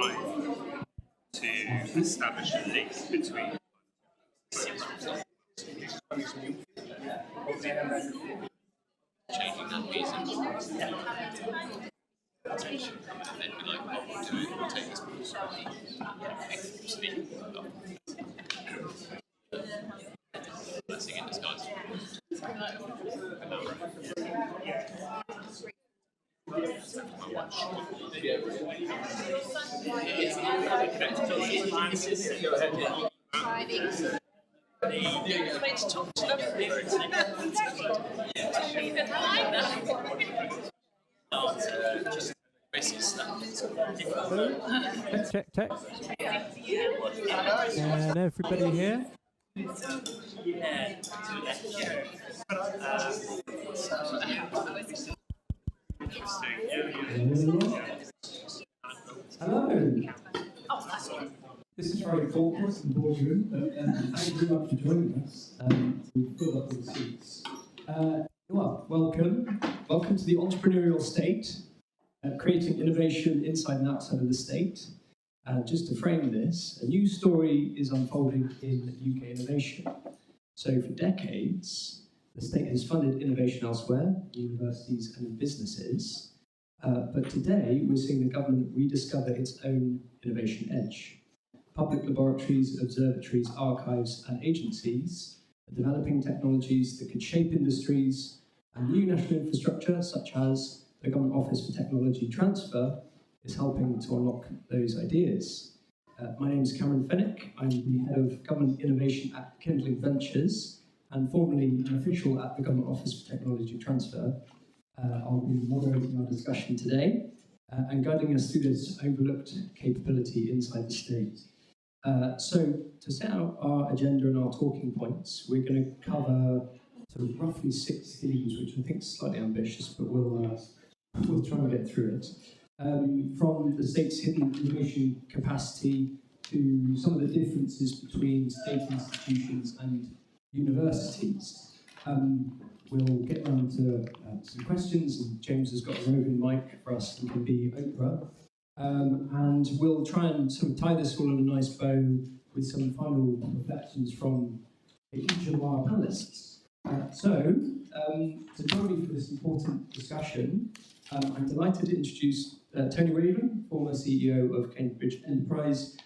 trying to establish a link between changing that reason. Attention, and then be like, oh, we'll do it, we'll take this blessing in disguise. Check. And everybody here? Hello. This is very corporate and boardroom, but thank you very much for joining us. We've filled up all the seats. Welcome to the Entrepreneurial State, creating innovation inside and outside of the state. Just to frame this, a new story is unfolding in UK innovation. So for decades, the state has funded innovation elsewhere, universities and businesses. But today, we're seeing the government rediscover its own innovation edge. Public laboratories, observatories, archives, and agencies are developing technologies that could shape industries, and new national infrastructure, such as the Government Office for Technology Transfer, is helping to unlock those ideas. My name is Fenwick. I'm the Head of Government Innovation at Kindling Ventures, and formerly an official at the Government Office for Technology Transfer. I'll be moderating our discussion today and guiding us through this overlooked capability inside the state. So to set out our agenda and our talking points, we're going to cover sort of roughly 6 themes, which I think is slightly ambitious, but we'll try and get through it. From the state's hidden innovation capacity to some of the differences between state institutions and universities. We'll get around to some questions, and James has got a roving mic for us and can be Oprah. And we'll try and sort of tie this all in a nice bow with some final reflections from each of our panelists. To join me for this important discussion, I'm delighted to introduce Tony Raven, former CEO of Cambridge Enterprise,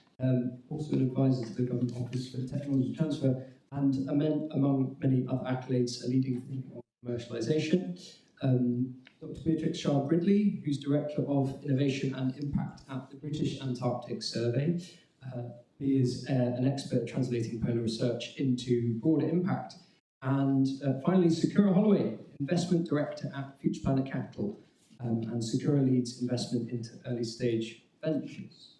also an advisor to the Government Office for Technology Transfer, and among many other accolades, a leading thinker on commercialisation. Dr. Beatrix Schlarb-Ridley, who's Director of Innovation and Impact at the British Antarctic Survey. He is an expert translating polar research into broader impact. And finally, Sakura Holloway, Investment Director at Future Planet Capital, and Sakura leads investment into early stage ventures.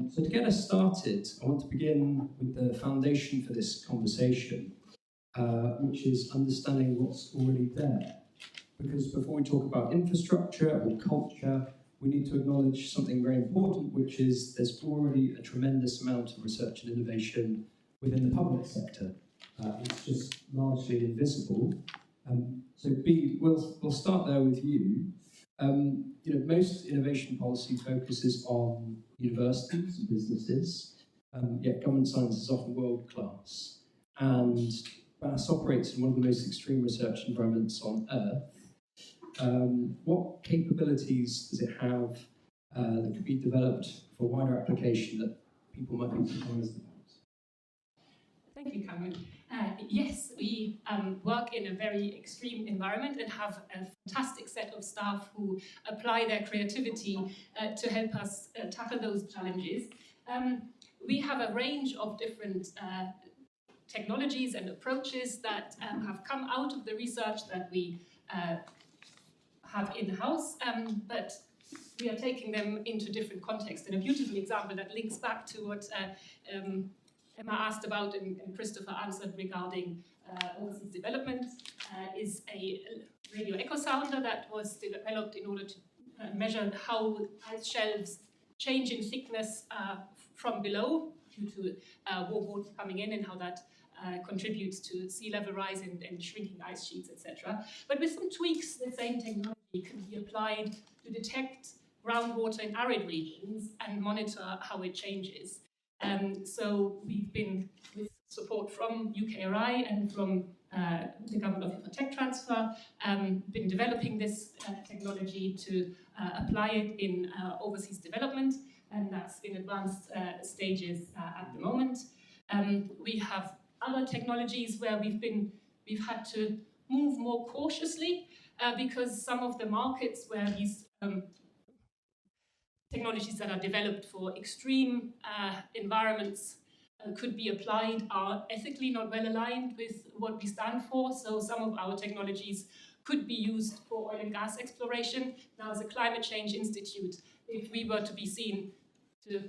So to get us started, I want to begin with the foundation for this conversation, which is understanding what's already there. Because before we talk about infrastructure or culture, we need to acknowledge something very important, which is there's already a tremendous amount of research and innovation within the public sector. It's just largely invisible. So B, we'll start there with you. Most innovation policy focuses on universities and businesses, yet government science is often world-class. And BAS operates in one of the most extreme research environments on Earth. What capabilities does it have that could be developed for wider application that people might be surprised about? Thank you, Cameron. Yes, we work in a very extreme environment and have a fantastic set of staff who apply their creativity to help us tackle those challenges. We have a range of different technologies and approaches that have come out of the research that we have in-house, but we are taking them into different contexts. And a beautiful example that links back to what Emma asked about and Christopher answered regarding overseas development is a radio echo sounder that was developed in order to measure how ice shelves change in thickness from below due to warm water coming in, and how that contributes to sea level rise and shrinking ice sheets, etc. But with some tweaks, the same technology can be applied to detect groundwater in arid regions and monitor how it changes. So we've been, with support from UKRI and from the Government Office for Tech Transfer, been developing this technology to apply it in overseas development, and that's in advanced stages at the moment. We have other technologies where we've had to move more cautiously because some of the markets where these technologies that are developed for extreme environments could be applied are ethically not well aligned with what we stand for. So some of our technologies could be used for oil and gas exploration. Now, as a climate change institute, if we were to be seen to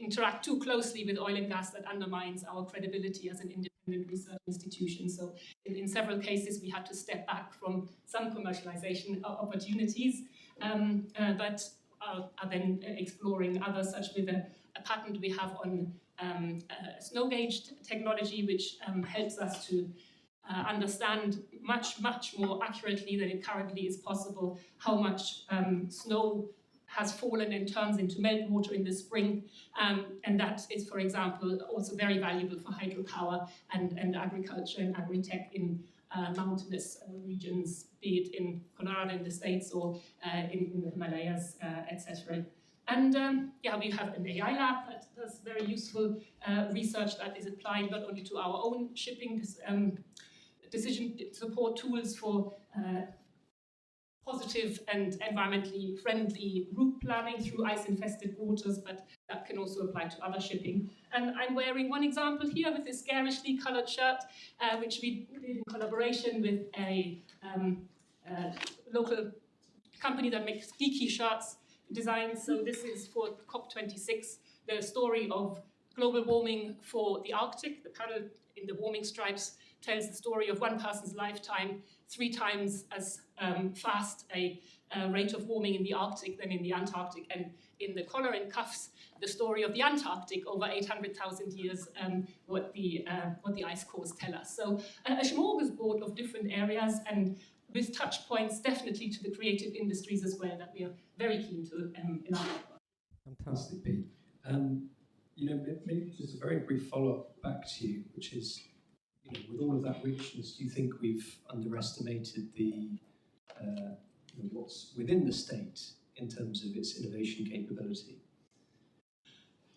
interact too closely with oil and gas, that undermines our credibility as an independent research institution. So in several cases, we had to step back from some commercialization opportunities, but are then exploring others, such with a patent we have on snow gauge technology, which helps us to understand much more accurately than it currently is possible how much snow has fallen and turns into meltwater in the spring, and that is, for example, also very valuable for hydropower and agriculture and agri-tech in mountainous regions, be it in Colorado in the States or in the Himalayas, etc. And yeah, we have an AI lab that does very useful research that is applied not only to our own shipping decision support tools for positive and environmentally friendly route planning through ice-infested waters, but that can also apply to other shipping. And I'm wearing one example here with this garishly colored shirt, which we did in collaboration with a local company that makes geeky shirts designs. So this is for COP26, the story of global warming for the Arctic. The panel in the warming stripes tells the story of one person's lifetime, 3 times as fast a rate of warming in the Arctic than in the Antarctic. And in the collar and cuffs, the story of the Antarctic over 800,000 years, what the ice cores tell us. So a smorgasbord of different areas, and with touch points definitely to the creative industries as well, that we are very keen to elaborate on. Fantastic, Pete. You know, maybe just a very brief follow-up back to you, which is, you know, with all of that richness, do you think we've underestimated the what's within the state in terms of its innovation capability?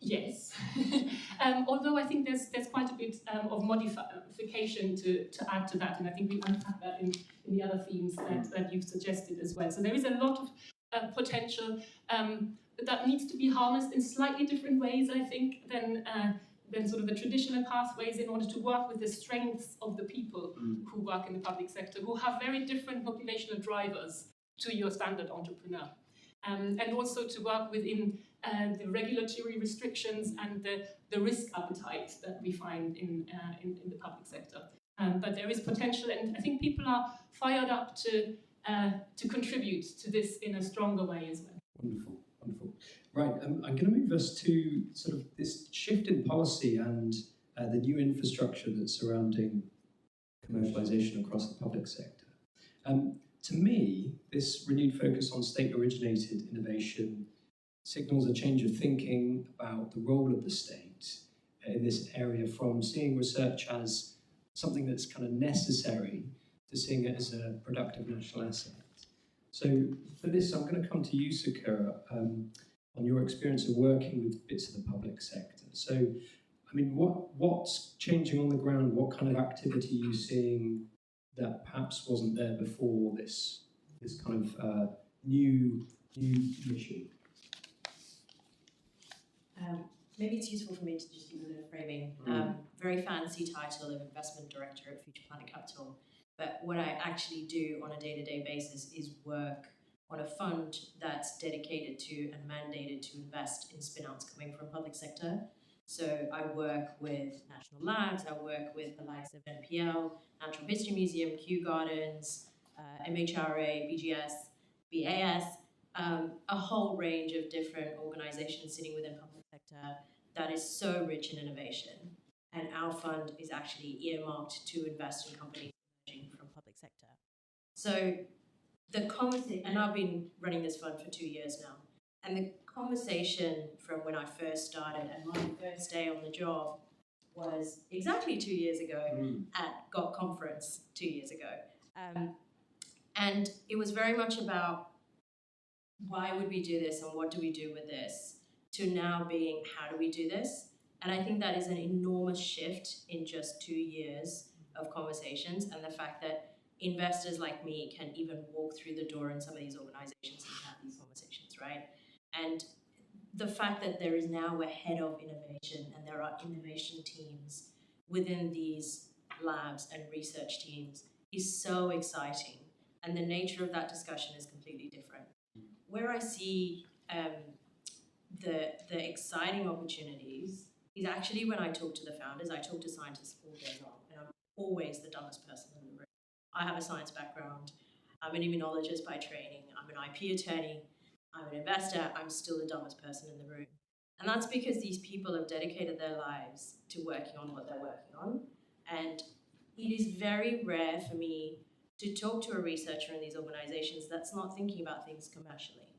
Yes, although I think there's quite a bit of modification to add to that, and I think we unpack that in the other themes that you've suggested as well. So there is a lot of potential that needs to be harnessed in slightly different ways, I think, than sort of the traditional pathways, in order to work with the strengths of the people who work in the public sector, who have very different motivational drivers to your standard entrepreneur. And also to work within the regulatory restrictions and the risk appetite that we find in the public sector. But there is potential, and I think people are fired up to contribute to this in a stronger way as well. Wonderful, wonderful. Right, I'm going to move us to sort of this shift in policy and the new infrastructure that's surrounding commercialization across the public sector. To me, this renewed focus on state-originated innovation signals a change of thinking about the role of the state in this area, from seeing research as something that's kind of necessary to seeing it as a productive national asset. So for this, I'm going to come to you, Sakura, on your experience of working with bits of the public sector. So, I mean, what's changing on the ground? What kind of activity are you seeing that perhaps wasn't there before this kind of new mission? Maybe it's useful for me to just give a bit of framing. Very fancy title of investment director at Future Planet Capital, but what I actually do on a day-to-day basis is work on a fund that's dedicated to and mandated to invest in spin-outs coming from public sector. So I work with national labs, I work with the likes of NPL, Natural History Museum, Kew Gardens, MHRA, BGS, BAS, a whole range of different organizations sitting within public sector that is so rich in innovation. And our fund is actually earmarked to invest in companies emerging from public sector. So the conversation, and I've been running this fund for 2 years now, and the conversation from when I first started and my first day on the job was exactly 2 years ago at GOT conference 2 years ago. And it was very much about why would we do this and what do we do with this, to now being how do we do this? And I think that is an enormous shift in just 2 years of conversations, and the fact that investors like me can even walk through the door in some of these organizations and have these conversations, right? And the fact that there is now a head of innovation and there are innovation teams within these labs and research teams is so exciting. And the nature of that discussion is completely different. Where I see the exciting opportunities is actually when I talk to the founders. I talk to scientists all day long, and I'm always the dumbest person in the room. I have a science background. I'm an immunologist by training. I'm an IP attorney. I'm an investor. I'm still the dumbest person in the room. And that's because these people have dedicated their lives to working on what they're working on. And it is very rare for me to talk to a researcher in these organizations that's not thinking about things commercially.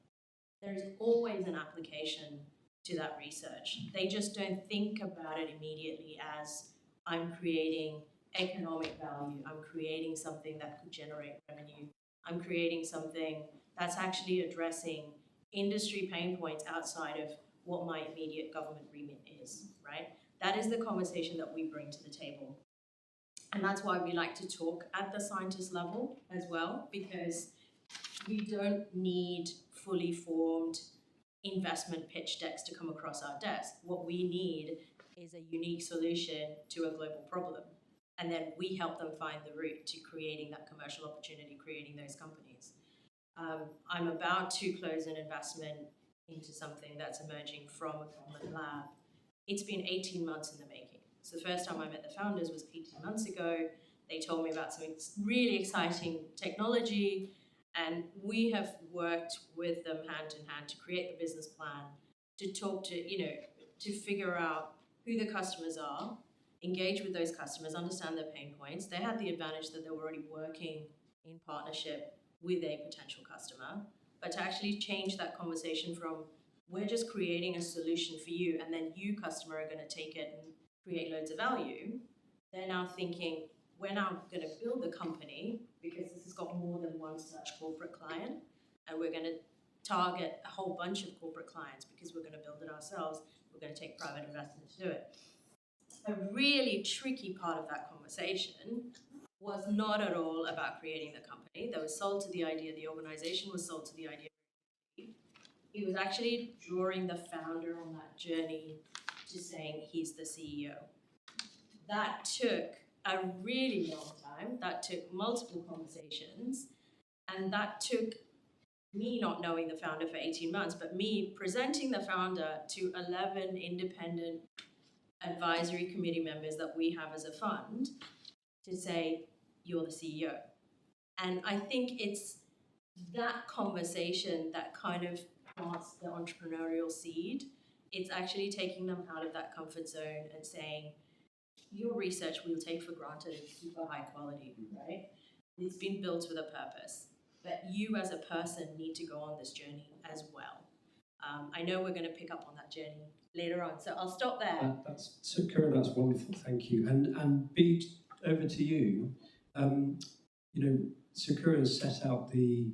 There is always an application to that research. They just don't think about it immediately as I'm creating economic value, I'm creating something that could generate revenue, I'm creating something that's actually addressing industry pain points outside of what my immediate government remit is, right? That is the conversation that we bring to the table. And that's why we like to talk at the scientist level as well, because we don't need fully formed investment pitch decks to come across our desk. What we need is a unique solution to a global problem. And then we help them find the route to creating that commercial opportunity, creating those companies. I'm about to close an investment into something that's emerging from a government lab. It's been 18 months in the making. So the first time I met the founders was 18 months ago. They told me about some really exciting technology, and we have worked with them hand in hand to create the business plan, to talk to, to figure out who the customers are, engage with those customers, understand their pain points. They had the advantage that they were already working in partnership with a potential customer, but to actually change that conversation from we're just creating a solution for you and then you, customer, are going to take it and create loads of value. They're now thinking, we're now going to build the company because this has got more than one such corporate client, and we're going to target a whole bunch of corporate clients because we're going to build it ourselves. We're going to take private investment to do it. A really tricky part of that conversation was not at all about creating the company. They were sold to the idea, the organization was sold to the idea. It was actually drawing the founder on that journey to saying he's the CEO. That took a really long time. That took multiple conversations. And that took me not knowing the founder for 18 months, but me presenting the founder to 11 independent advisory committee members that we have as a fund to say, you're the CEO. And I think it's that conversation that kind of plants the entrepreneurial seed. It's actually taking them out of that comfort zone and saying, your research we'll take for granted is super high quality, right? It's been built with a purpose, but you as a person need to go on this journey as well. I know we're going to pick up on that journey later on, so I'll stop there. That's Sakura, that's wonderful, thank you. And Beat, over to you. Sakura has set out the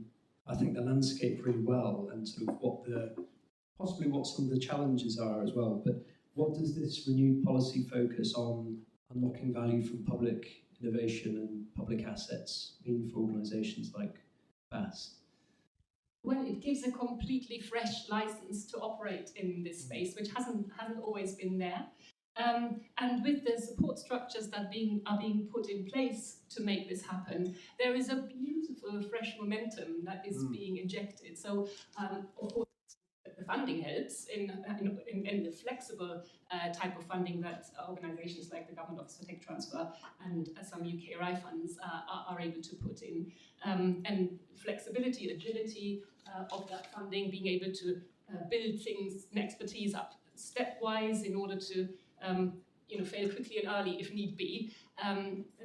landscape really well, and sort of possibly what some of the challenges are as well. But what does this renewed policy focus on unlocking value from public innovation and public assets mean for organisations like BAS? Well, it gives a completely fresh license to operate in this space, which hasn't always been there. And with the support structures that are being put in place to make this happen, there is a beautiful fresh momentum that is being injected. So, of course, the funding helps in the flexible type of funding that organisations like the Government Office for Tech Transfer and some UKRI funds are able to put in. And flexibility, agility of that funding, being able to build things and expertise up stepwise in order to fail quickly and early if need be.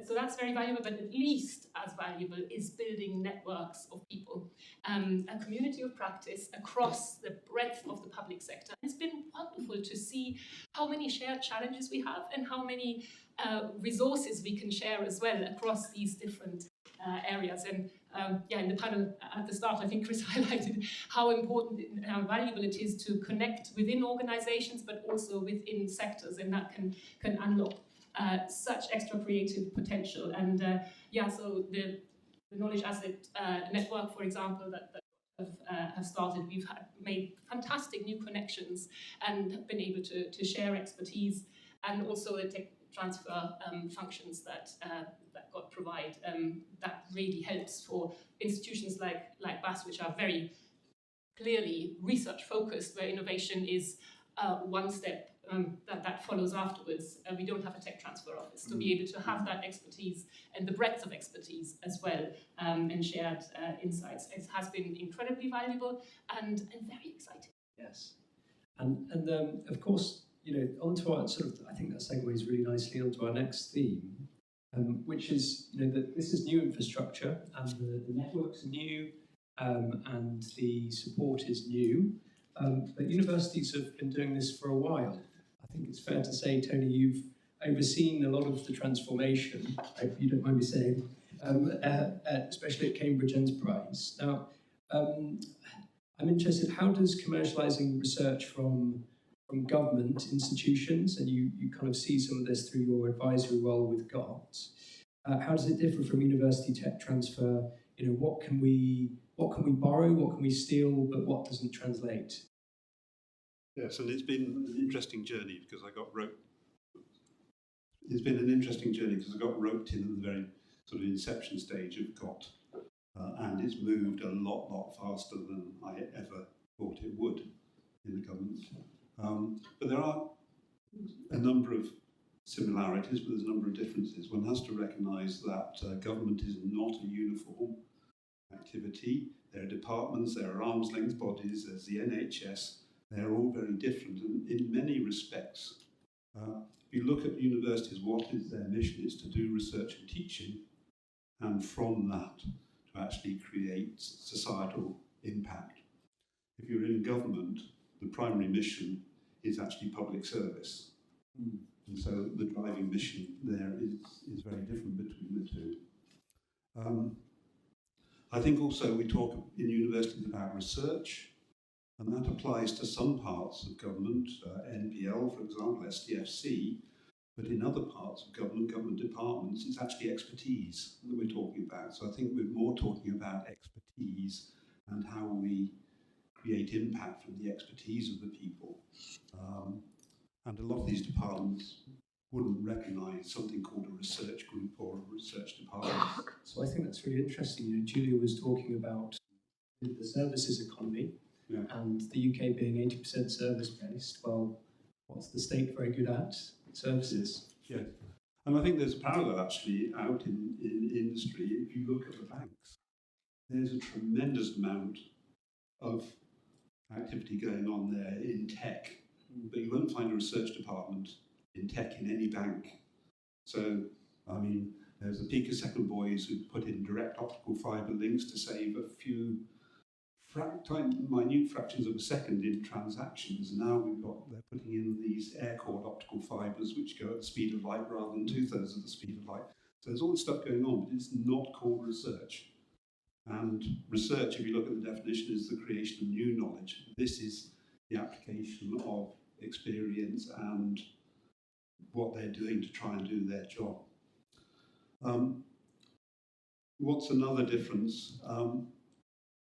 So that's very valuable, but at least as valuable is building networks of people, a community of practice across the breadth of the public sector. It's been wonderful to see how many shared challenges we have and how many resources we can share as well across these different areas. And in the panel at the start, I think Chris highlighted how important and how valuable it is to connect within organizations, but also within sectors, and that can unlock such extra creative potential. And so the Knowledge Asset Network, for example, that have started, we've made fantastic new connections and been able to share expertise, and also the tech transfer functions that got provide. That really helps for institutions like BAS, which are very clearly research focused, where innovation is one step that follows afterwards. We don't have a tech transfer office to be able to have that expertise and the breadth of expertise as well, and shared insights. It has been incredibly valuable and very exciting. Yes, and of course, onto our I think that segues really nicely onto our next theme, which is that this is new infrastructure and the networks are new, and the support is new, but universities have been doing this for a while. I think it's fair to say, Tony, you've overseen a lot of the transformation, if you don't mind me saying, especially at Cambridge Enterprise. Now, I'm interested, how does commercialising research from government institutions, and you kind of see some of this through your advisory role with GOT, how does it differ from university tech transfer? What can we borrow, what can we steal, but what doesn't translate? Yes, and it's been an interesting journey because I got roped. It's been an interesting journey because I got roped in at the very sort of inception stage of GOT, and it's moved a lot faster than I ever thought it would in the government. But there are a number of similarities, but there's a number of differences. One has to recognise that government is not a uniform activity. There are departments, there are arm's length bodies, there's the NHS. They're all very different, and in many respects, if you look at universities, what is their mission? Is to do research and teaching, and from that, to actually create societal impact. If you're in government, the primary mission is actually public service. And so the driving mission there is very different between the two. I think also we talk in universities about research, and that applies to some parts of government, NPL, for example, SDFC, but in other parts of government departments, it's actually expertise that we're talking about. So I think we're more talking about expertise and how we create impact from the expertise of the people. And a lot of these departments wouldn't recognise something called a research group or a research department. So I think that's really interesting. Julia was talking about the services economy, and the UK being 80% service-based. Well, what's the state very good at? Services. Yes. And I think there's a parallel actually out in industry. If you look at the banks, there's a tremendous amount of activity going on there in tech, but you won't find a research department in tech in any bank. So, I mean, there's the picosecond boys who put in direct optical fibre links to save a few minute fractions of a second in transactions. Now they're putting in these air-cored optical fibres which go at the speed of light rather than 2/3 of the speed of light. So there's all this stuff going on, but it's not called research. And research, if you look at the definition, is the creation of new knowledge. This is the application of experience and what they're doing to try and do their job. What's another difference?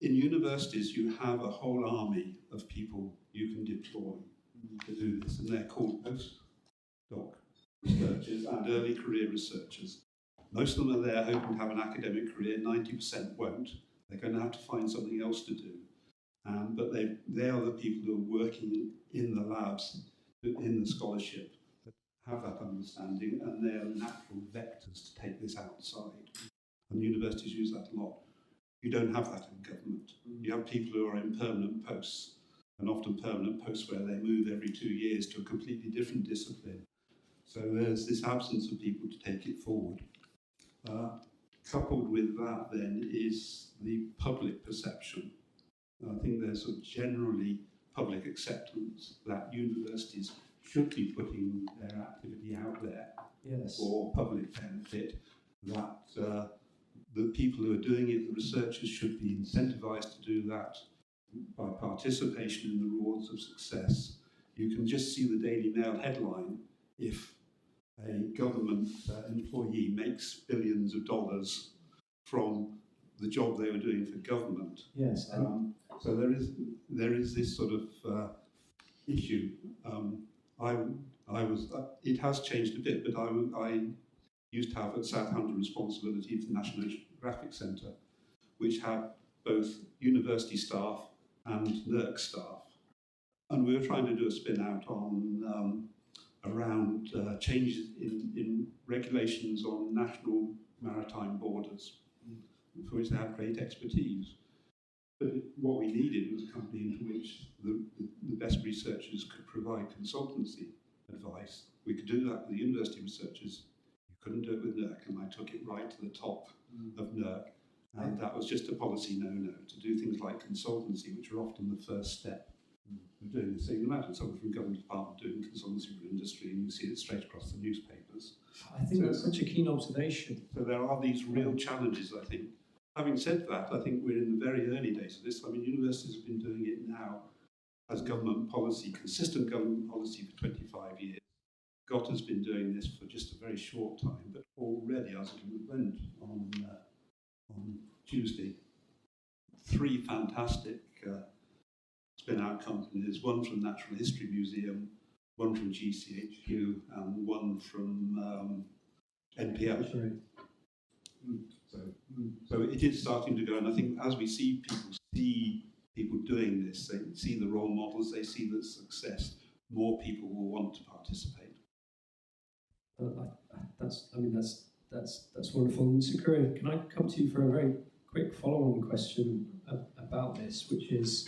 In universities, you have a whole army of people you can deploy to do this, and they're called postdoc researchers and early career researchers. Most of them are there hoping to have an academic career, 90% won't. They're going to have to find something else to do. But they are the people who are working in the labs, in the scholarship, that have that understanding, and they are natural vectors to take this outside. And universities use that a lot. You don't have that in government. You have people who are in permanent posts, and often permanent posts where they move every 2 years to a completely different discipline. So there's this absence of people to take it forward. Coupled with that then is the public perception. I think there's sort of generally public acceptance that universities should be putting their activity out there for public benefit, that the people who are doing it, the researchers, should be incentivized to do that by participation in the rewards of success. You can just see the Daily Mail headline if a government employee makes billions of dollars from the job they were doing for government. Yes. So there is this sort of issue. It has changed a bit, but I used to have at Southampton responsibility for the National Oceanographic Centre, which had both university staff and NERC staff. And we were trying to do a spin out on around changes in regulations on national maritime borders, for which they had great expertise. But what we needed was a company into which the best researchers could provide consultancy advice. We could do that with the university researchers. You couldn't do it with NERC, and I took it right to the top of NERC. And that was just a policy no-no, to do things like consultancy, which are often the first step of doing this. So you can imagine someone from a government department doing consultancy for industry, and you see it straight across the newspapers. I think that's such a keen observation. So there are these real challenges, I think. Having said that, I think we're in the very early days of this. I mean, universities have been doing it now as government policy, consistent government policy for 25 years. GOT has been doing this for just a very short time, but already, as it went on Tuesday, 3 fantastic spin-out companies, one from the Natural History Museum, one from GCHQ, and one from NPL. Sorry. So it is starting to go, and I think as we see people doing this, they see the role models, they see the success, more people will want to participate. That's wonderful. And Sakura, can I come to you for a very quick follow-on question about this, which is,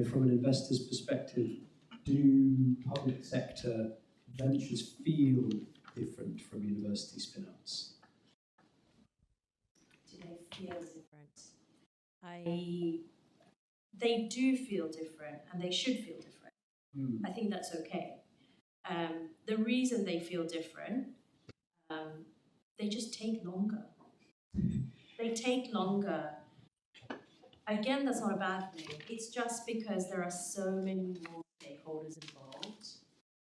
from an investor's perspective, do public sector ventures feel different from university spin-outs? Do they feel different? They do feel different, and they should feel different. I think that's okay. The reason they feel different, they just take longer. They take longer. Again, that's not a bad thing. It's just because there are so many more stakeholders involved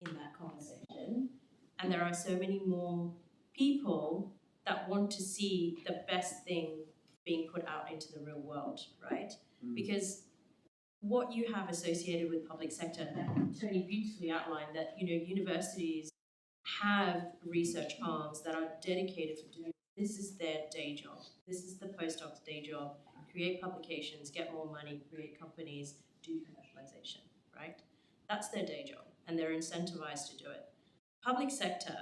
in that conversation, and there are so many more people that want to see the best thing being put out into the real world, right? Because what you have associated with public sector, Tony beautifully outlined that, universities have research arms that are dedicated for doing this. Is their day job. This is the postdoc's day job. Create publications, get more money, create companies, do commercialization, right? That's their day job, and they're incentivized to do it. Public sector,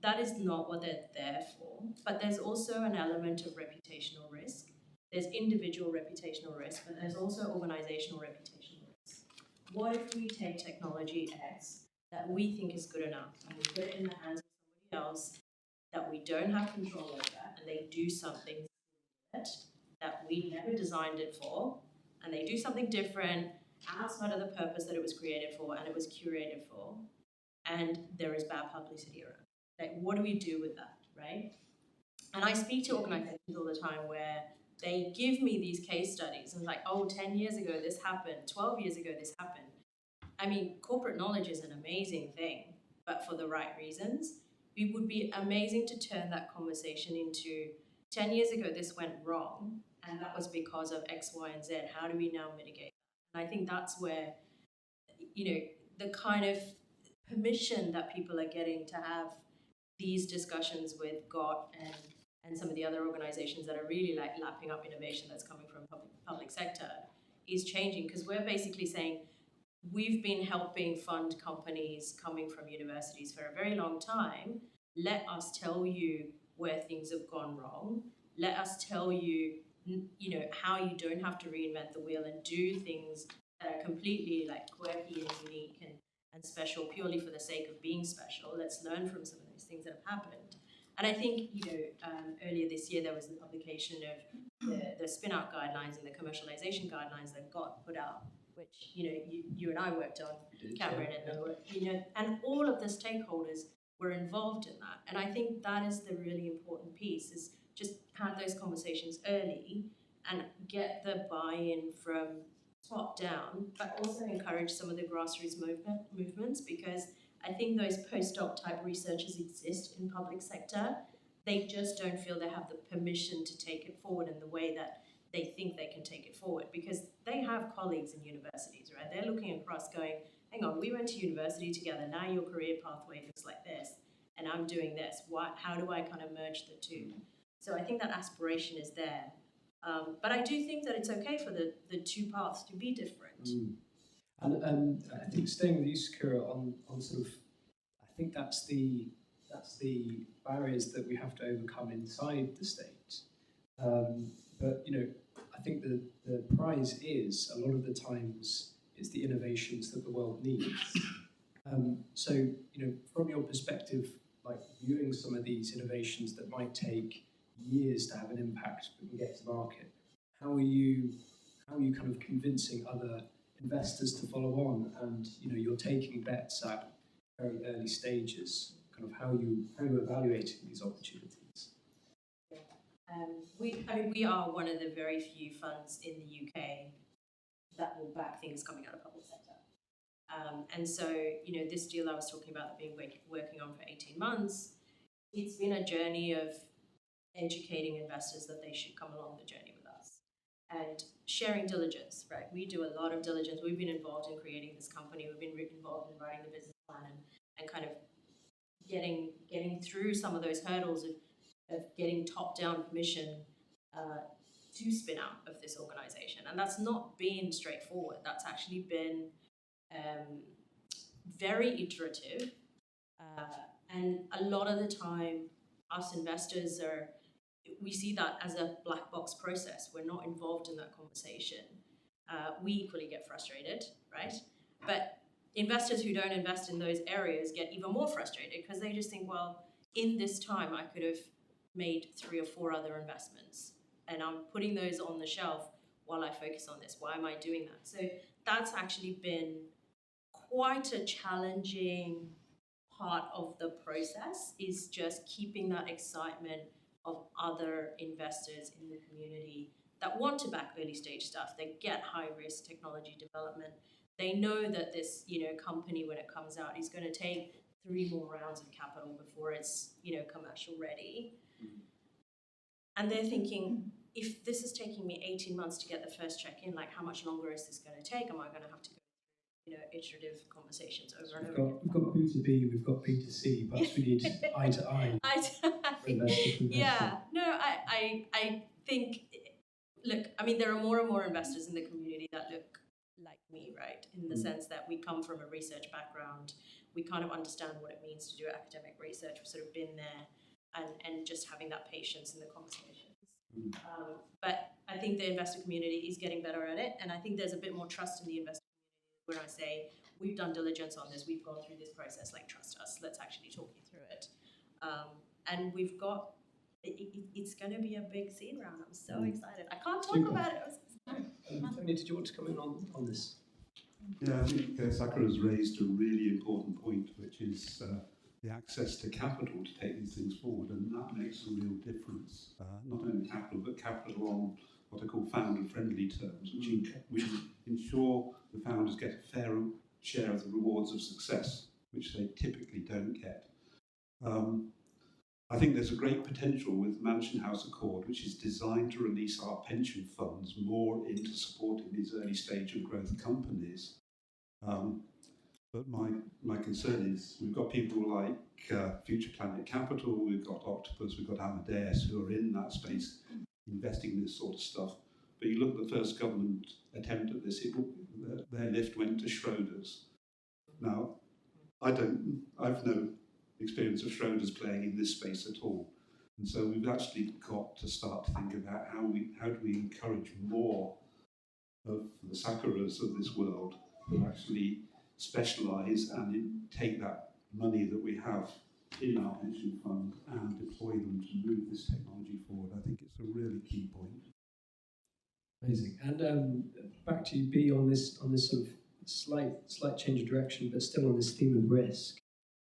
that is not what they're there for, but there's also an element of reputational risk. There's individual reputational risk, but there's also organizational reputational risk. What if we take technology X that we think is good enough and we put it in the hands of somebody else that we don't have control over, and they do something that we never designed it for, and they do something different outside of the purpose that it was created for and it was curated for, and there is bad publicity around. Like, what do we do with that, right? And I speak to organizations all the time where they give me these case studies and like, oh, 10 years ago this happened, 12 years ago this happened. I mean, corporate knowledge is an amazing thing, but for the right reasons, it would be amazing to turn that conversation into 10 years ago this went wrong, and that was because of X, Y, and Z. How do we now mitigate that? And I think that's where, the kind of permission that people are getting to have these discussions with GOT and some of the other organizations that are really like lapping up innovation that's coming from public sector is changing, because we're basically saying we've been helping fund companies coming from universities for a very long time. Let us tell you where things have gone wrong. Let us tell you, how you don't have to reinvent the wheel and do things that are completely like quirky and unique and special purely for the sake of being special. Let's learn from some of those things that have happened. And I think, earlier this year there was the publication of the spin-out guidelines and the commercialization guidelines that got put out, which, you and I worked on, Cameron, and all of the stakeholders were involved in that. And I think that is the really important piece, is just have those conversations early and get the buy-in from top down, but also encourage some of the grassroots movements, because I think those postdoc type researchers exist in public sector. They just don't feel they have the permission to take it forward in the way that they think they can take it forward, because they have colleagues in universities, right? They're looking across going, hang on, we went to university together, now your career pathway looks like this, and I'm doing this. How do I kind of merge the two? So I think that aspiration is there. But I do think that it's okay for the two paths to be different. And I think staying with you, Sakura, on sort of, I think that's the barriers that we have to overcome inside the state. But I think the prize is, a lot of the times, it's the innovations that the world needs. So from your perspective, like viewing some of these innovations that might take years to have an impact and get to market, how are you kind of convincing other investors to follow on? And you're taking bets at very early stages. Kind of how are you evaluating these opportunities? We are one of the very few funds in the UK that will back things coming out of public sector. And so, this deal I was talking about that we've been working on for 18 months, it's been a journey of educating investors that they should come along the journey with us. And sharing diligence, right? We do a lot of diligence. We've been involved in creating this company. We've been involved in writing the business plan and kind of getting through some of those hurdles of getting top-down permission to spin out of this organization. And that's not been straightforward. That's actually been very iterative. And a lot of the time, us investors we see that as a black box process. We're not involved in that conversation. We equally get frustrated, right? But investors who don't invest in those areas get even more frustrated, because they just think, well, in this time, I could have made 3 or 4 other investments, and I'm putting those on the shelf while I focus on this. Why am I doing that? So that's actually been quite a challenging part of the process, is just keeping that excitement of other investors in the community that want to back early stage stuff. They get high risk technology development. They know that this, company, when it comes out, is going to take 3 more rounds of capital before it's, commercial ready. And they're thinking, if this is taking me 18 months to get the first check in, like, how much longer is this going to take? Am I going to have to go through, iterative conversations over and over again? We've got B2B, we've got B2C, perhaps we need eye to eye. Yeah, no, I think, look, there are more and more investors in the community that look like me, right? In the sense that we come from a research background, we kind of understand what it means to do academic research. We've sort of been there, and just having that patience in the conversations. But I think the investor community is getting better at it, and I think there's a bit more trust in the investor community when I say, we've done diligence on this, we've gone through this process, like, trust us, let's actually talk you through it. And we've got, it's going to be a big seed round. I'm so excited. I can't talk about it. Tony, did you want to come in on this? Yeah, I think Sakura has raised a really important point, which is the access to capital to take these things forward, and that makes a real difference. Not only capital, but capital on what I call founder-friendly terms, which ensure the founders get a fair share of the rewards of success, which they typically don't get. I think there's a great potential with Mansion House Accord, which is designed to release our pension funds more into supporting these early stage and growth companies. But my concern is we've got people like Future Planet Capital, we've got Octopus, we've got Amadeus, who are in that space investing in this sort of stuff. But you look at the first government attempt at this, their lift went to Schroders. Now, I've no experience of Schroders playing in this space at all. And so we've actually got to start to think about how do we encourage more of the Sakuras of this world who actually specialise and take that money that we have in our pension fund and deploy them to move this technology forward. I think it's a really key point. Amazing. And back to you, B, on this sort of slight change of direction, but still on this theme of risk.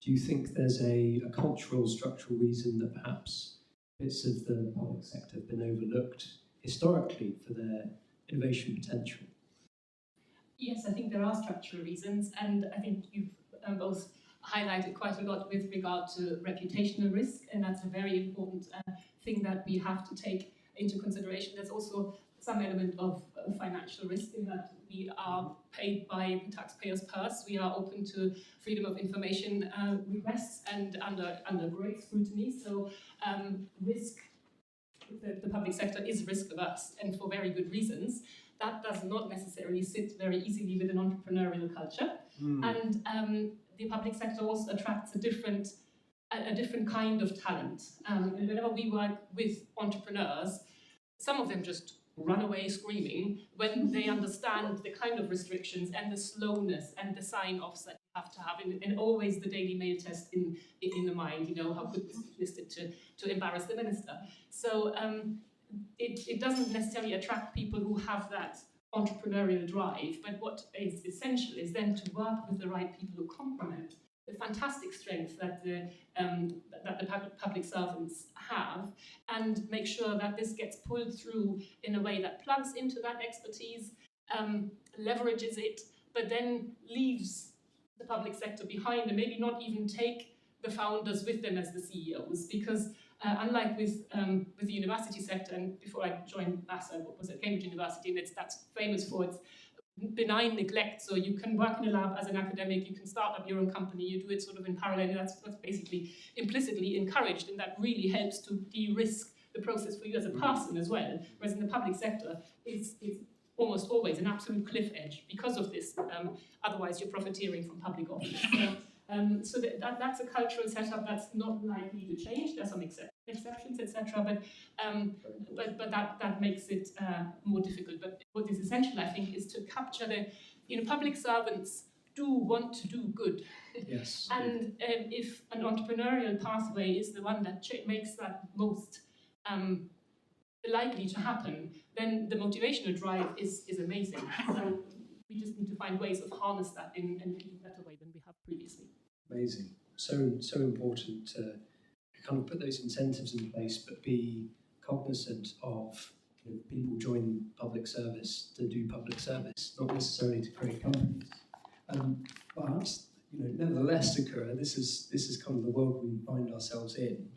Do you think there's a cultural, structural reason that perhaps bits of the public sector have been overlooked historically for their innovation potential? Yes, I think there are structural reasons, and I think you've both highlighted quite a lot with regard to reputational risk, and that's a very important thing that we have to take into consideration. There's also some element of financial risk in that we are paid by the taxpayer's purse. We are open to freedom of information requests and under great scrutiny. So risk, the public sector is risk averse, and for very good reasons. That does not necessarily sit very easily with an entrepreneurial culture. And the public sector also attracts a different kind of talent. And whenever we work with entrepreneurs, some of them just run away screaming when they understand the kind of restrictions and the slowness and the sign-offs that you have to have, and always the Daily Mail test in the mind, you know, how could this be listed to embarrass the minister. So it doesn't necessarily attract people who have that entrepreneurial drive, but what is essential is then to work with the right people who complement the fantastic strength that the public servants have, and make sure that this gets pulled through in a way that plugs into that expertise, leverages it, but then leaves the public sector behind, and maybe not even take the founders with them as the CEOs, because unlike with the university sector, and before I joined NASA, what was it, Cambridge University, and that's famous for its benign neglect. So you can work in a lab as an academic, you can start up your own company, you do it sort of in parallel, and that's basically implicitly encouraged, and that really helps to de-risk the process for you as a person as well. Whereas in the public sector, it's almost always an absolute cliff edge because of this. Otherwise, you're profiteering from public office. So that's a cultural setup that's not likely to change. There's some exceptions, etc. But that makes it more difficult. But what is essential, I think, is to capture the public servants do want to do good. Yes. And if an entrepreneurial pathway is the one that makes that most likely to happen, then the motivational drive is amazing. So we just need to find ways of harness that in a better way than we have previously. Amazing. So important to kind of put those incentives in place, but be cognizant of people join public service to do public service, not necessarily to create companies. But nevertheless, Sakura, this is kind of the world we find ourselves in.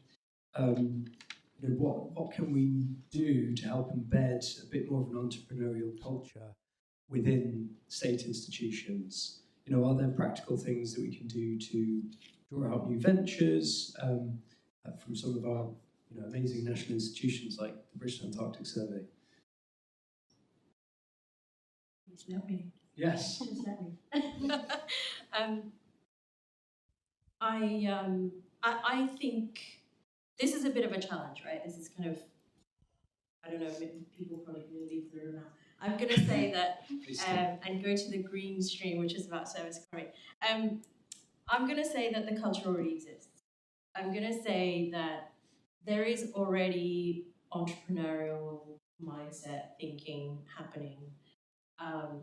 What can we do to help embed a bit more of an entrepreneurial culture within state institutions? Are there practical things that we can do to draw out new ventures from some of our amazing national institutions like the British Antarctic Survey? Just let me. Yes. Just let me. I think this is a bit of a challenge, right? This is kind of, I don't know, people probably going to leave the room now. I'm going to say that, and go to the green stream, which is about service economy. I'm going to say that the culture already exists. I'm going to say that there is already entrepreneurial mindset thinking happening.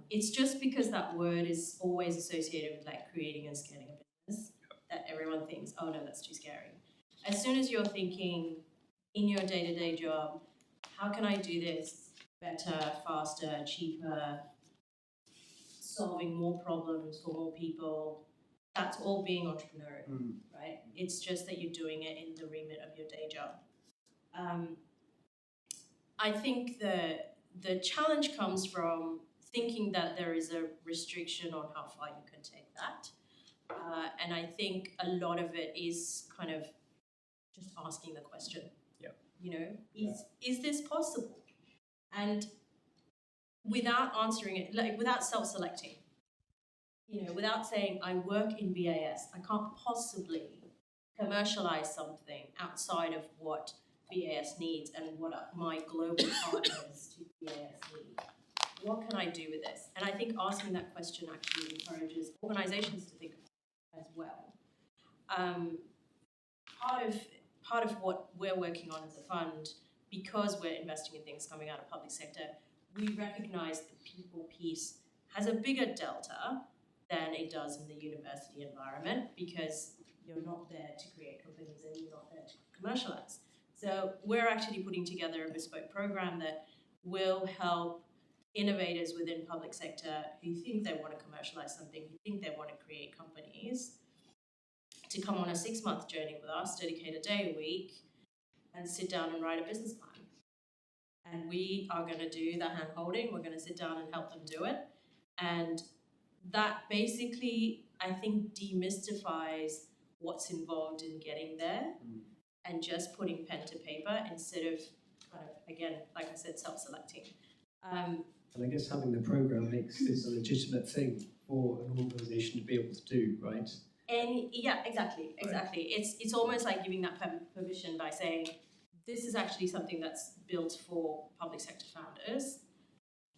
It's just because that word is always associated with like creating and scaling a business that everyone thinks, oh no, that's too scary. As soon as you're thinking in your day-to-day job, how can I do this better, faster, cheaper, solving more problems for more people, that's all being entrepreneurial, right? It's just that you're doing it in the remit of your day job. I think the challenge comes from thinking that there is a restriction on how far you can take that. And I think a lot of it is kind of just asking the question, is this possible? And without answering it, like without self-selecting, without saying, I work in BAS, I can't possibly commercialize something outside of what BAS needs and what my global partners to BAS need. what can I do with this? And I think asking that question actually encourages organizations to think as well. Part of what we're working on as a fund, because we're investing in things coming out of public sector, we recognize the people piece has a bigger delta than it does in the university environment, because you're not there to create companies and you're not there to commercialize. So we're actually putting together a bespoke program that will help innovators within public sector who think they want to commercialize something, who think they want to create companies, to come on a 6-month journey with us, dedicate a day a week, and sit down and write a business plan. And we are going to do the hand holding. We're going to sit down and help them do it. And that basically, I think, demystifies what's involved in getting there and just putting pen to paper instead of kind of, again, like I said, self-selecting. And I guess having the program makes this a legitimate thing for an organisation to be able to do, right? And yeah, exactly. It's almost like giving that permission by saying, this is actually something that's built for public sector founders.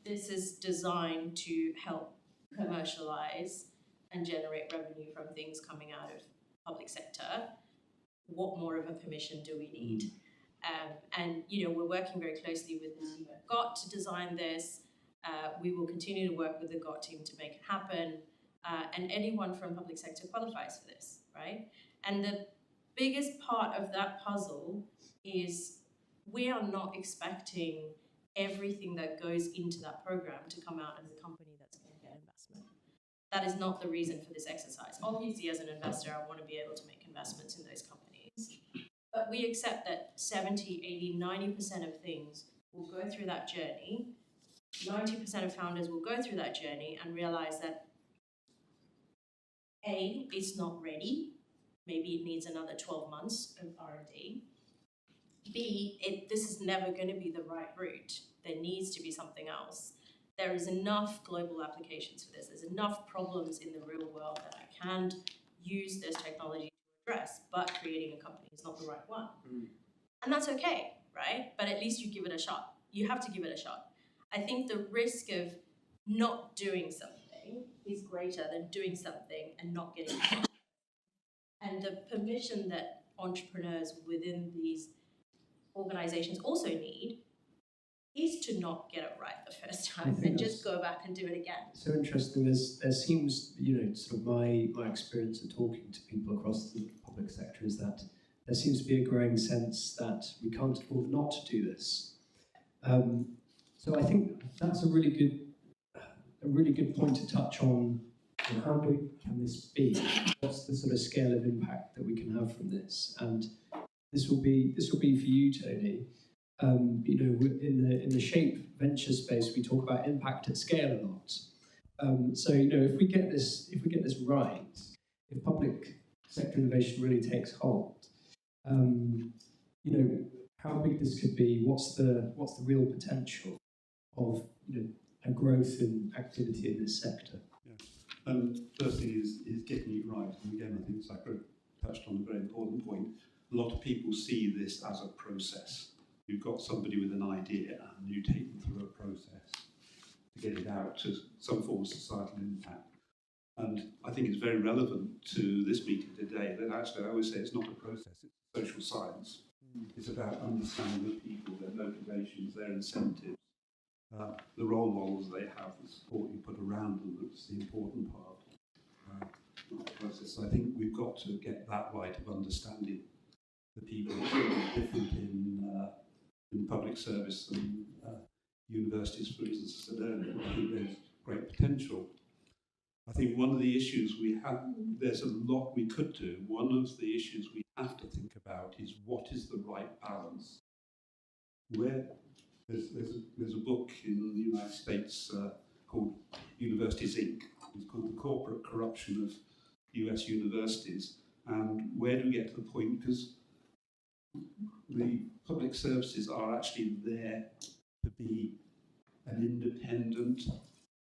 This is designed to help commercialize and generate revenue from things coming out of public sector. What more of a permission do we need? And you know, we're working very closely with the team at GOT to design this. We will continue to work with the GOT team to make it happen. And anyone from public sector qualifies for this, right? And the biggest part of that puzzle is we are not expecting everything that goes into that program to come out as a company that's going to get investment. That is not the reason for this exercise. Obviously, as an investor, I want to be able to make investments in those companies. But we accept that 70, 80, 90% of things will go through that journey. 90% of founders will go through that journey and realize that A, it's not ready. Maybe it needs another 12 months of R&D. B, this is never going to be the right route. There needs to be something else. There is enough global applications for this. There's enough problems in the real world that I can use this technology to address, but creating a company is not the right one. And that's okay, right? But at least you give it a shot. You have to give it a shot. I think the risk of not doing something is greater than doing something and not getting it. And the permission that entrepreneurs within these organizations also need is to not get it right the first time and just go back and do it again. So interesting. There seems, you know, sort of my experience of talking to people across the public sector is that there seems to be a growing sense that we can't afford not to do this. So I think that's a really good point to touch on. You know, how big can this be? What's the sort of scale of impact that we can have from this? And this will be for you, Tony. You know, in the SHAPE venture space, we talk about impact at scale a lot. So you know, if we get this right, if public sector innovation really takes hold, you know, how big this could be? What's the real potential of, you know, a growth in activity in this sector? First thing is getting it right. And again, I think Sakura touched on a very important point. A lot of people see this as a process. You've got somebody with an idea and you take them through a process to get it out to some form of societal impact. And I think it's very relevant to this meeting today that actually I always say it's not a process, it's social science. It's about understanding the people, their motivations, their incentives, the role models they have, the support you put around them. That's the important part of the process. So I think we've got to get that right of understanding the people. It's really different in public service and universities, for instance, as I said earlier. I think there's great potential. I think one of the issues we have, there's a lot we could do. One of the issues we have to think about is what is the right balance. There's a book in the United States called Universities Inc. It's called The Corporate Corruption of US Universities. And where do we get to the point? Because the public services are actually there to be an independent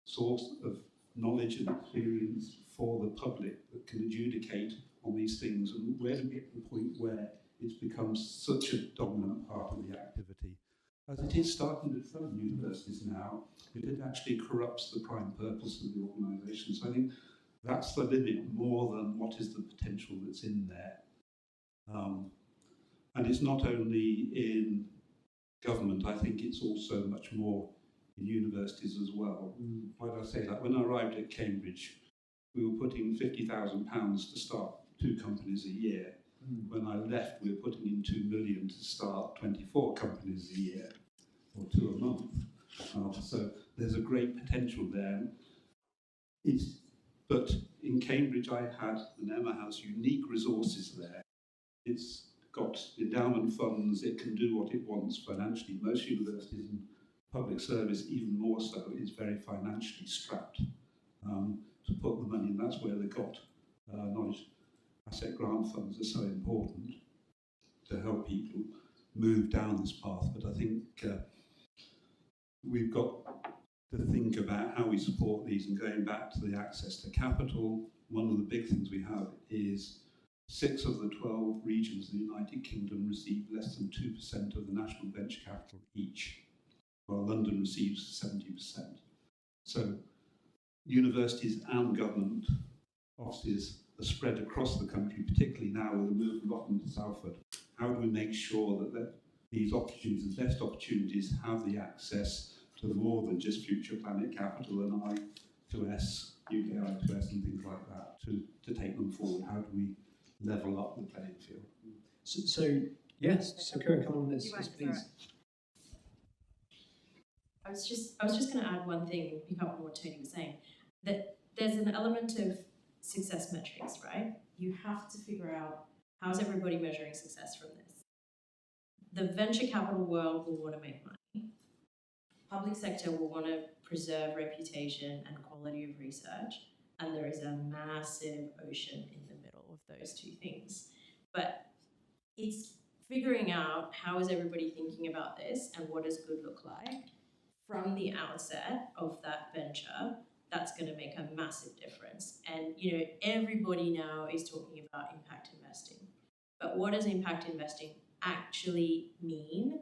source of knowledge and experience for the public that can adjudicate on these things. And where do we get to the point where it's become such a dominant part of the activity as it is starting to fund universities now, it actually corrupts the prime purpose of the organisation. So I think that's the limit more than what is the potential that's in there. And it's not only in government, I think it's also much more in universities as well. Why do I say that? When I arrived at Cambridge, we were putting £50,000 to start 2 companies a year. When I left, we were putting in 2 million to start 24 companies a year, or 2 a month. So there's a great potential there. But in Cambridge, I had, and Emma has, unique resources there. It's got endowment funds, it can do what it wants financially. Most universities in public service, even more so, is very financially strapped to put the money, and that's where they got knowledge asset grant funds are so important to help people move down this path. But I think we've got to think about how we support these, and going back to the access to capital, one of the big things we have is 6 of the 12 regions in the United Kingdom receive less than 2% of the national venture capital each, while London receives 70%. So universities and government offices are spread across the country, particularly now with the move of London to Salford. How do we make sure that these opportunities, the best opportunities, have the access to more than just Future Planet Capital and I2S, UK I2S and things like that, to take them forward? How do we level up the playing field? So yes, Sakura, come on this, please. I was just going to add one thing and pick up on what Tony was saying, that there's an element of success metrics, right? You have to figure out, how's everybody measuring success from this? The venture capital world will want to make money. Public sector will want to preserve reputation and quality of research, and there is a massive ocean in the middle of those 2 things. But it's figuring out how is everybody thinking about this and what does good look like from the outset of that venture. That's going to make a massive difference. And everybody now is talking about impact investing. But what does impact investing actually mean?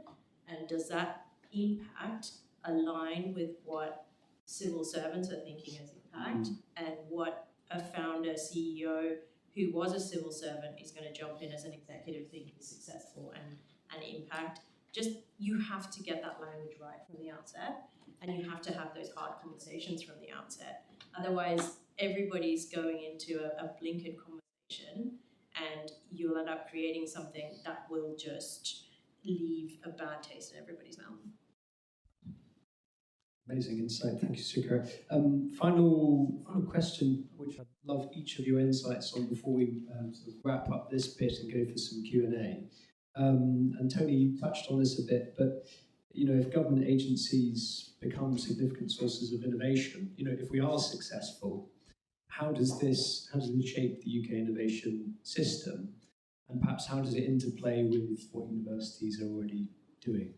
And does that impact align with what civil servants are thinking as impact, and what a founder, CEO who was a civil servant is going to jump in as an executive thinking successful and impact? Just, you have to get that language right from the outset, and you have to have those hard conversations from the outset. Otherwise, everybody's going into a blinkered conversation, and you'll end up creating something that will just leave a bad taste in everybody's mouth. Amazing insight, thank you, Sakura. Final question, which I'd love each of your insights on before we sort of wrap up this bit and go for some Q&A. And Tony, you touched on this a bit, but if government agencies become significant sources of innovation, if we are successful, how does it shape the UK innovation system, and perhaps how does it interplay with what universities are already doing?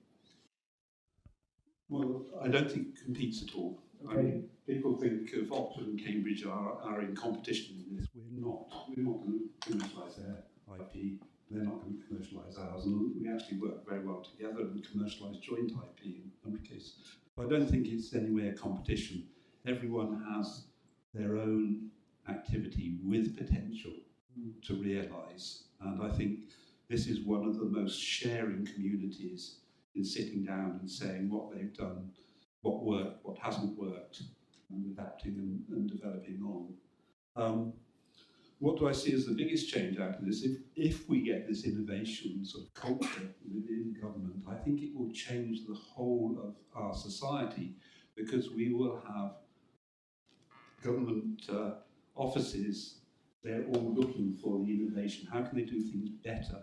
Well, I don't think it competes at all. Okay. I mean, people think of Oxford and Cambridge are in competition in this. We're not. We're not going to commercialise their IP. They're not going to commercialise ours. And we actually work very well together and commercialise joint IP in every case. But I don't think it's anywhere competition. Everyone has their own activity with potential to realise. And I think this is one of the most sharing communities in sitting down and saying what they've done, what worked, what hasn't worked, and adapting and developing on. What do I see as the biggest change out of this? If we get this innovation sort of culture within government, I think it will change the whole of our society, because we will have government offices, they're all looking for the innovation. How can they do things better?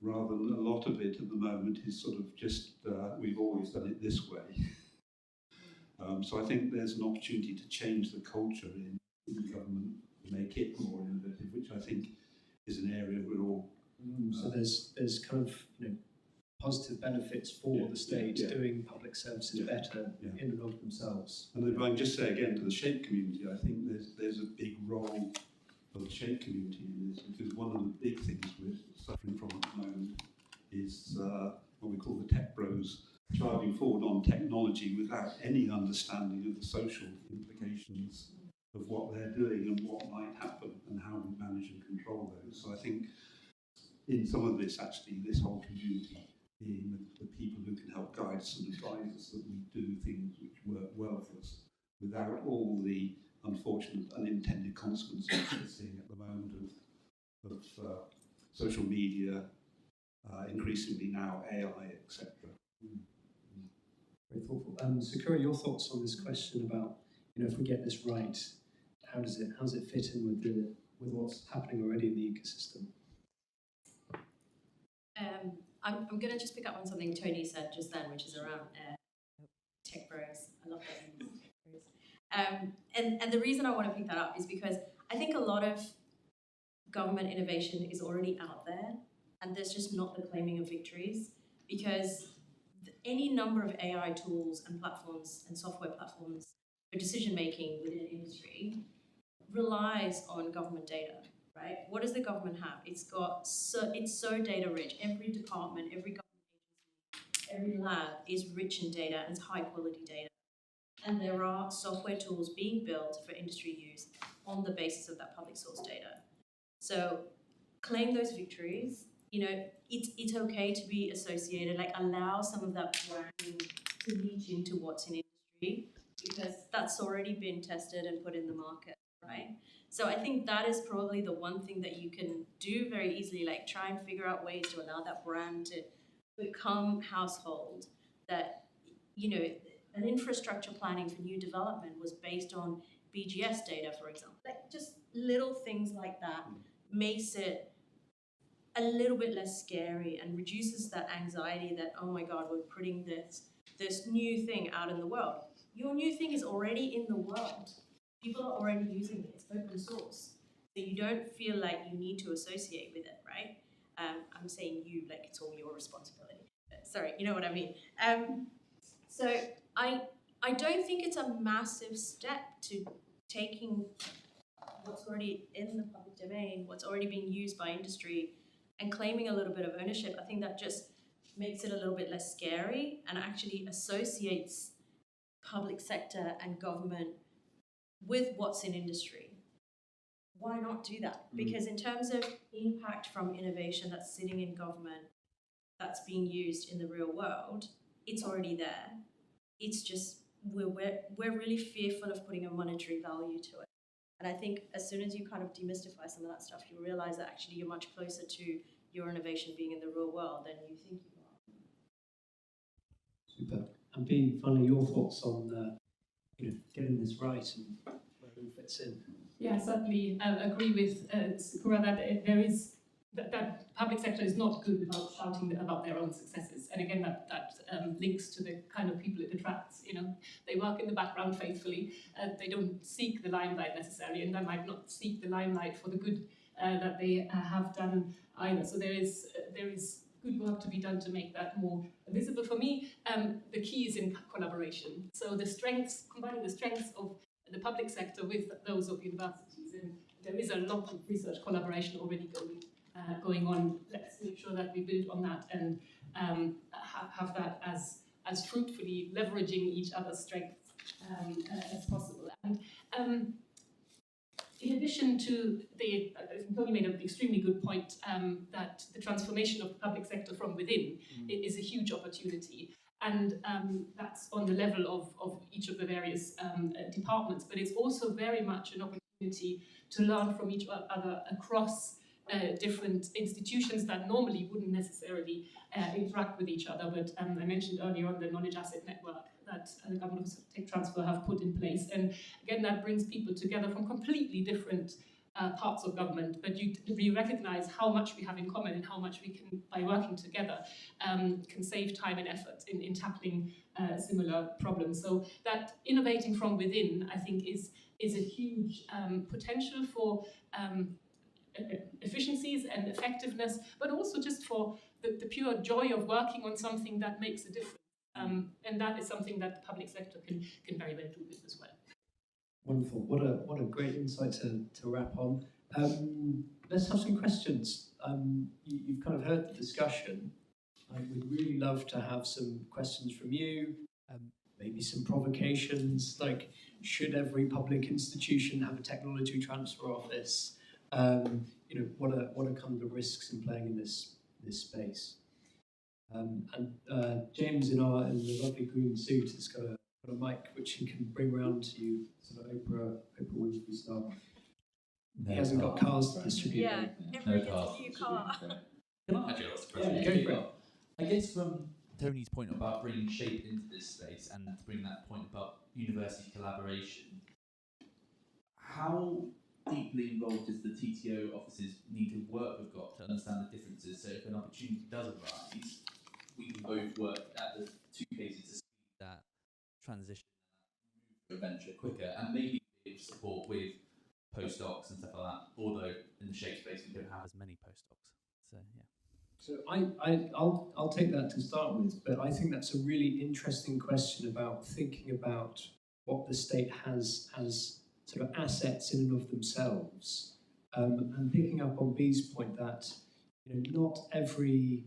Rather than a lot of it at the moment is sort of just, we've always done it this way. So I think there's an opportunity to change the culture in government, to make it more innovative, which I think is an area we're all... So there's kind of positive benefits for the state doing public services better in and of themselves. And if I can just say again to the SHAPE community, I think there's a big role for the SHAPE community in this, because one of the big things we're suffering from at the moment is what we call the tech bros, driving forward on technology without any understanding of the social implications of what they're doing and what might happen and how we manage and control those. So I think in some of this, actually, this whole community being the people who can help guide us and advise us that we do things which work well for us without all the unfortunate unintended consequences we're seeing at the moment of social media, increasingly now AI, etc. Very thoughtful. Sakura, your thoughts on this question about, if we get this right, how does it fit in with what's happening already in the ecosystem? I'm going to just pick up on something Tony said just then, which is around tech bros. I love that name, tech bros. And the reason I want to pick that up is because I think a lot of government innovation is already out there, and there's just not the claiming of victories, because any number of AI tools and platforms and software platforms for decision making within industry relies on government data. Right? What does the government have? It's so data rich. Every department, every government agency, every lab is rich in data, and it's high quality data. And there are software tools being built for industry use on the basis of that public source data. So claim those victories. It's okay to be associated, allow some of that branding to leach into what's in industry, because that's already been tested and put in the market, right? So I think that is probably the one thing that you can do very easily, try and figure out ways to allow that brand to become household. That, an infrastructure planning for new development was based on BGS data, for example. Just little things like that makes it a little bit less scary and reduces that anxiety that, oh my God, we're putting this new thing out in the world. Your new thing is already in the world. People are already using it. It's open source. So you don't feel like you need to associate with it, right? I'm saying you like it's all your responsibility. Sorry, you know what I mean. So I don't think it's a massive step to taking what's already in the public domain, what's already being used by industry, and claiming a little bit of ownership. I think that just makes it a little bit less scary and actually associates public sector and government with what's in industry. Why not do that? Because in terms of impact from innovation that's sitting in government, that's being used in the real world, it's already there. It's just we're really fearful of putting a monetary value to it. And I think as soon as you kind of demystify some of that stuff, you realize that actually you're much closer to your innovation being in the real world than you think you are. Super. And B, finally, your thoughts on getting this right and where it all fits in. Yeah, certainly agree with Sakura that there is that public sector is not good about shouting about their own successes, and again that links to the kind of people it attracts. They work in the background faithfully. They don't seek the limelight necessarily, and they might not seek the limelight for the good that they have done either. So there is good work to be done to make that more visible. For me, the key is in collaboration. So combining the strengths of the public sector with those of universities, and there is a lot of research collaboration already going on. Let's make sure that we build on that and have that as fruitfully leveraging each other's strengths as possible. And in addition to Tony made an extremely good point that the transformation of the public sector from within is a huge opportunity. And that's on the level of each of the various departments, but it's also very much an opportunity to learn from each other across different institutions that normally wouldn't necessarily interact with each other. But I mentioned earlier on the knowledge asset network that the government of Tech Transfer have put in place. And again, that brings people together from completely different parts of government, but we recognize how much we have in common and how much we can, by working together, can save time and effort in tackling similar problems. So that innovating from within, I think, is a huge potential for efficiencies and effectiveness, but also just for the pure joy of working on something that makes a difference. And that is something that the public sector can very well do with as well. Wonderful. What a great insight to wrap on. Let's have some questions. You've kind of heard the discussion. I would really love to have some questions from you, maybe some provocations, like should every public institution have a technology transfer office? What are kind of the risks in playing in this space? James in the lovely green suit has got a mic which he can bring around to you, sort of Oprah Winfrey style. He hasn't got cars to distribute. Yeah, everybody gets a new car. Can I actually ask a question? Yeah, go for it. I guess from Tony's point about bringing SHAPE into this space and to bring that point about university collaboration, how deeply involved does the TTO offices need to work with GOT to understand the differences? So if an opportunity does arise, we can both work at the two cases to speed that transition and move to a venture quicker, and maybe support with postdocs and stuff like that, although in the SHAPE space we don't have as many postdocs. So yeah. So I'll take that to start with, but I think that's a really interesting question about thinking about what the state has as sort of assets in and of themselves, and picking up on Bee's point that not every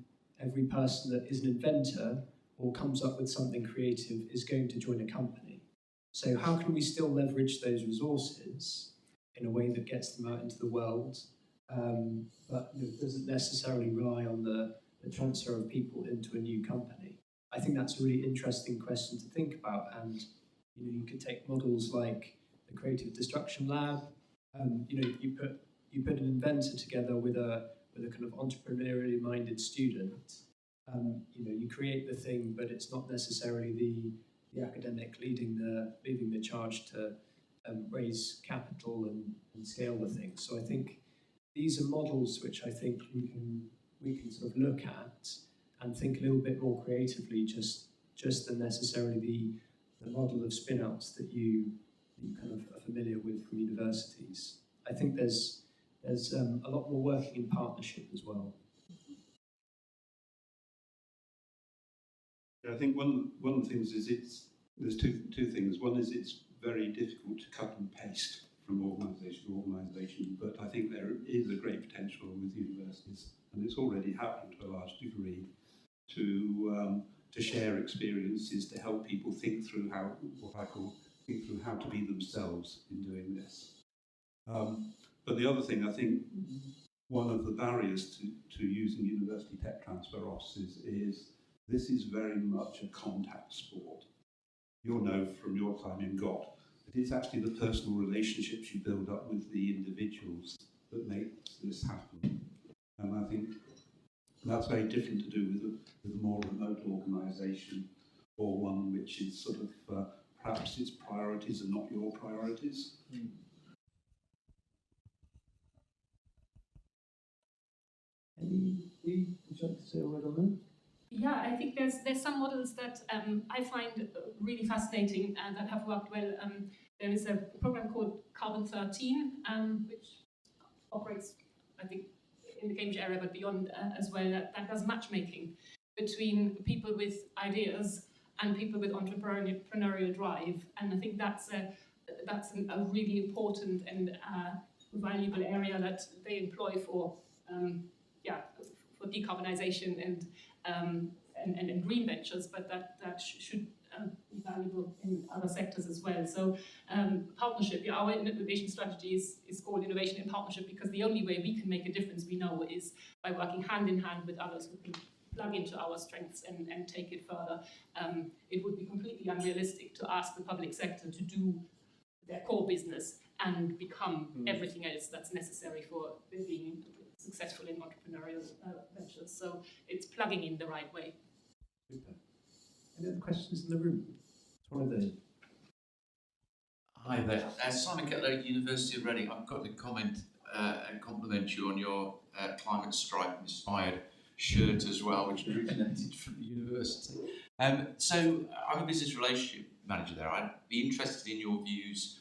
person that is an inventor or comes up with something creative is going to join a company. So how can we still leverage those resources in a way that gets them out into the world, but doesn't necessarily rely on the transfer of people into a new company? I think that's a really interesting question to think about, and you could take models like the Creative Destruction Lab. You put an inventor together with a kind of entrepreneurially minded student. You create the thing, but it's not necessarily the academic leading the charge to raise capital and scale the thing. So I think these are models which I think we can sort of look at and think a little bit more creatively, just than necessarily the model of spin-outs that you kind of are familiar with from universities. I think there's a lot more working in partnership as well. I think one of the things is there's two things. One is it's very difficult to cut and paste from organisation to organisation, but I think there is a great potential with universities, and it's already happened to a large degree, to share experiences, to help people think through how to be themselves in doing this. But the other thing, I think, one of the barriers to using university tech transfer offices is this is very much a contact sport. You'll know from your time in GOT that it's actually the personal relationships you build up with the individuals that make this happen. And I think that's very different to do with a more remote organisation, or one which is sort of perhaps its priorities are not your priorities. Would you like to say a word on that? Yeah, I think there's some models that I find really fascinating and that have worked well. There is a program called Carbon 13, which operates, I think, in the Cambridge area, but beyond as well, that does matchmaking between people with ideas and people with entrepreneurial drive. And I think that's a really important and valuable area that they employ for decarbonisation and green ventures, but that should be valuable in other sectors as well. So partnership, our innovation strategy is called innovation in partnership, because the only way we can make a difference, we know, is by working hand in hand with others who can plug into our strengths and take it further. It would be completely unrealistic to ask the public sector to do their core business and become everything else that's necessary for being successful in entrepreneurial ventures. So it's plugging in the right way. Super. Any other questions in the room? It's one of those. Hi there. Simon Kettler, University of Reading. I've got to comment and compliment you on your climate stripe inspired shirt as well, which originated from the university. So I'm a business relationship manager there. I'd be interested in your views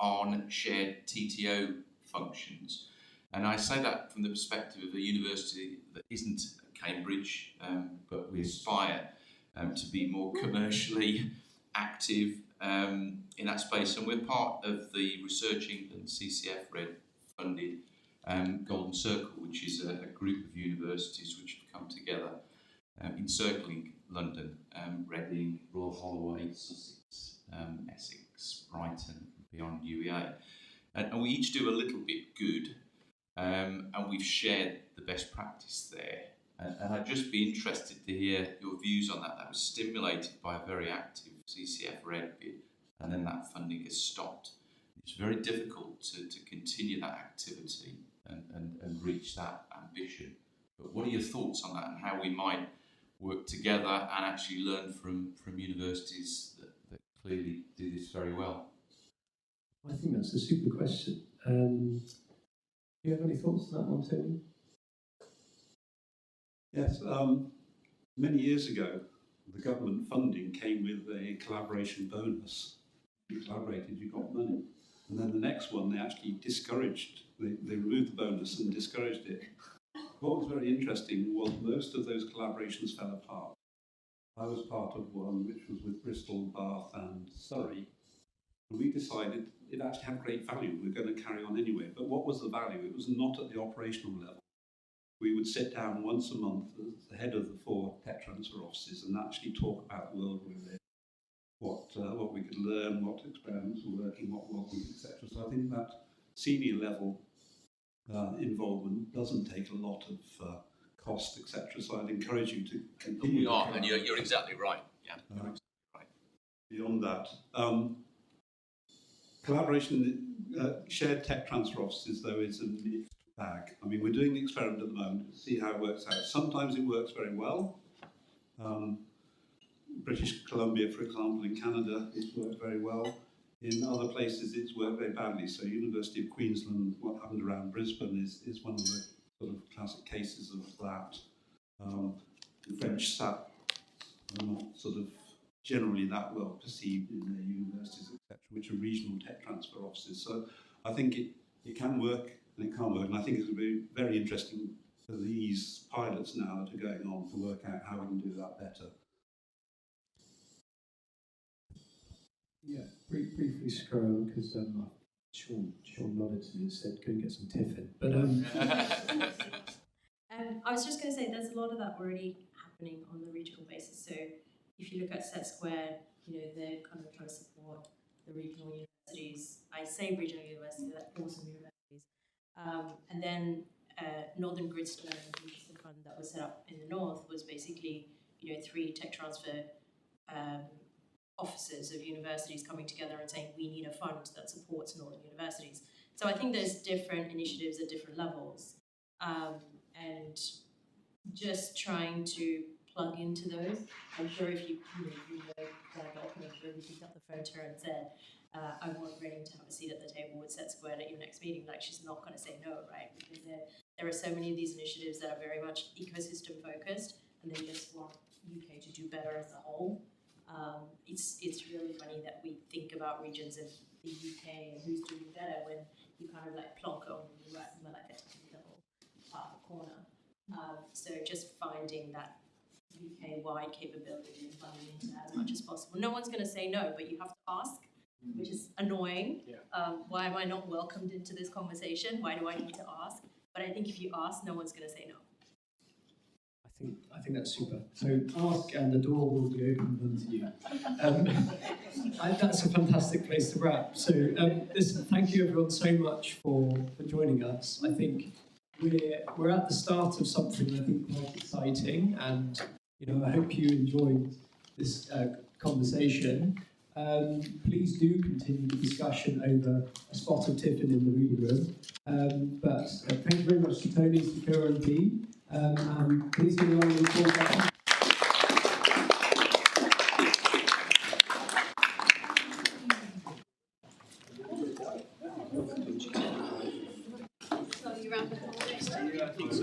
on shared TTO functions. And I say that from the perspective of a university that isn't Cambridge, but we aspire to be more commercially active in that space. And we're part of the Research England CCF Red funded Golden Circle, which is a group of universities which have come together encircling London, Reading, Royal Holloway, Sussex, Essex, Brighton, beyond UEA. And we each do a little bit good, and we've shared the best practice there. And I'd just be interested to hear your views on that. That was stimulated by a very active CCF Red bid, and then that funding has stopped. It's very difficult to continue that activity and reach that ambition. But what are your thoughts on that, and how we might work together and actually learn from universities that clearly do this very well? I think that's a super question. Do you have any thoughts on that one, Tony? Yes, many years ago, the government funding came with a collaboration bonus. You collaborated, you got money. And then the next one, they actually discouraged, they removed the bonus and discouraged it. What was very interesting was most of those collaborations fell apart. I was part of one which was with Bristol, Bath and Surrey. And we decided it actually had great value. We were going to carry on anyway. But what was the value? It was not at the operational level. We would sit down once a month as the head of the 4 tech transfer offices and actually talk about the world we were in, what we could learn, what experiments were working, what wasn't, etc. So I think that senior level involvement doesn't take a lot of cost, etc. So I'd encourage you to continue. We are, and you're exactly right. Yeah, you're exactly right. Beyond that, collaboration, shared tech transfer offices, though, is a mixed bag. I mean, we're doing the experiment at the moment to see how it works out. Sometimes it works very well. British Columbia, for example, in Canada, it's worked very well. In other places, it's worked very badly. So University of Queensland, what happened around Brisbane is one of the sort of classic cases of that. The French SAP are not sort of generally that well perceived in their universities, etc., which are regional tech transfer offices. So I think it can work and it can't work. And I think it's going to be very interesting for these pilots now that are going on to work out how we can do that better. Yeah, briefly scroll, because Sean nodded to me and said, go and get some tiffin. But I was just going to say, there's a lot of that already happening on the regional basis. So if you look at Set Square, they're kind of trying to support the regional universities. I say regional universities, they're awesome universities. And then Northern Gridstone, which is the fund that was set up in the north, was basically 3 tech transfer offices of universities coming together and saying we need a fund that supports northern universities. So I think there's different initiatives at different levels, and just trying to plug into those. I'm sure if you picked up the phone to her and said, I want Reading to have a seat at the table with Set Square at your next meeting, like she's not going to say no, right? Because there are so many of these initiatives that are very much ecosystem focused, and they just want UK to do better as a whole. It's really funny that we think about regions of the UK and who's doing better when you kind of like plonk it on the right from like a tiny little part of the corner. So just finding that UK-wide capability and funding into that as much as possible. No one's going to say no, but you have to ask, which is annoying. Yeah. Why am I not welcomed into this conversation? Why do I need to ask? But I think if you ask, no one's going to say no. I think that's super. So ask and the door will be opened unto you. That's a fantastic place to wrap. So listen, thank you everyone so much for joining us. I think we're at the start of something I think quite exciting, and I hope you enjoyed this conversation. Please do continue the discussion over a spot of tiffin in the reading room. But thank you very much to Tony, Sakura and Dee. Please give a round of applause. I think so.